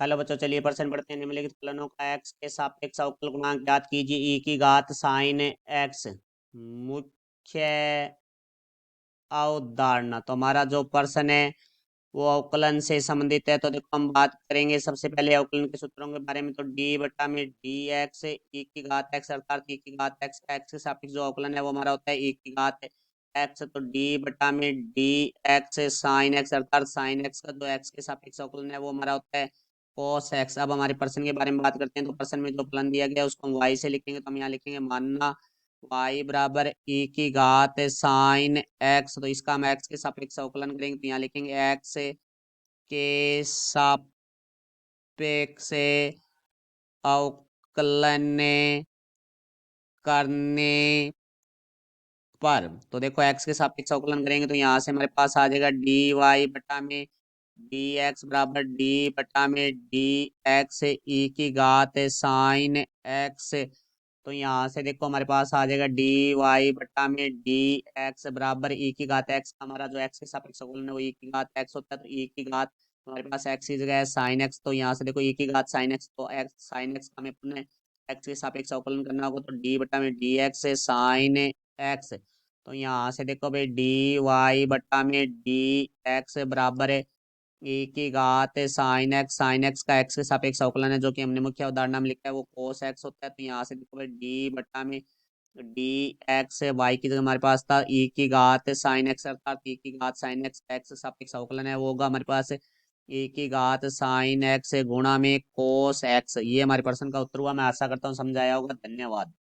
Hello बच्चों, चलिए प्रश्न पढ़ते हैं। निम्नलिखित फलनों का एक्स के सापेक्ष अवकल गुणांक ज्ञात कीजिए। ई की घात साइन एक्स मुख्य अवधारणा। तो हमारा जो प्रश्न है वो अवकलन से संबंधित है। तो देखो, हम बात करेंगे सबसे पहले अवकलन के सूत्रों के बारे में। तो डी बटा में डी एक्स ई की घात एक्स, अर्थात ई की घात एक्स का एक्स के सापेक्ष जो अवकलन है वो हमारा होता है ई की घात एक्स। तो डी बटा में डी एक्स साइन एक्स, अर्थात साइन एक्स का जो एक्स के सापेक्ष अवकलन है वो हमारा होता है cos एक्स। अब हमारे प्रश्न के बारे में बात करते हैं। तो प्रश्न में जो फलन दिया गया है उसको हम वाई से लिखेंगे। तो हम यहाँ लिखेंगे मानना y बराबर e की घात साइन एक्स। तो इसका हम x के सापेक्ष अवकलन करेंगे। तो यहाँ लिखेंगे x के सापेक्ष अवकलन करने पर, तो देखो x के सापेक्ष अवकलन करेंगे तो यहाँ से हमारे पास आ जाएगा डी वाई बटा में डी एक्स बराबर डी बटा में डी एक्स ई की घात साइन एक्स। तो यहाँ से देखो हमारे पास आ जाएगा डी वाई बटा में डी एक्स बराबर ई की घात एक्स। हमारा जो एक्स के सापेक्ष अवकलन है वो ई की घात एक्स होता है। तो ई की घात हमारे पास एक्स की जगह है साइन एक्स। तो यहाँ से देखो ई की घात साइन एक्स, तो एक्स साइन एक्स हमें पुनः एक्स के सापेक्ष अवकलन करना होगा। तो डी बटा में डी एक्स साइन एक्स। तो यहाँ से देखो भाई डी वाई बटा में डी एक्स बराबर है e की घात साइन एक्स का एक्स के सापेक्ष अवकलन है, जो कि हमने मुख्य उदाहरण में लिखा है वो cos एक्स होता है। तो यहाँ से देखो भाई डी बटा में डी एक्स वाई की जगह हमारे पास था e की घात साइन एक्स, अर्थात e की घात साइन एक्स का एक्स के सापेक्ष अवकलन है वो होगा हमारे पास e की घात साइन एक्स गुणा में cos एक्स। ये हमारे प्रश्न का उत्तर हुआ। मैं आशा करता हूँ समझ आया होगा। धन्यवाद।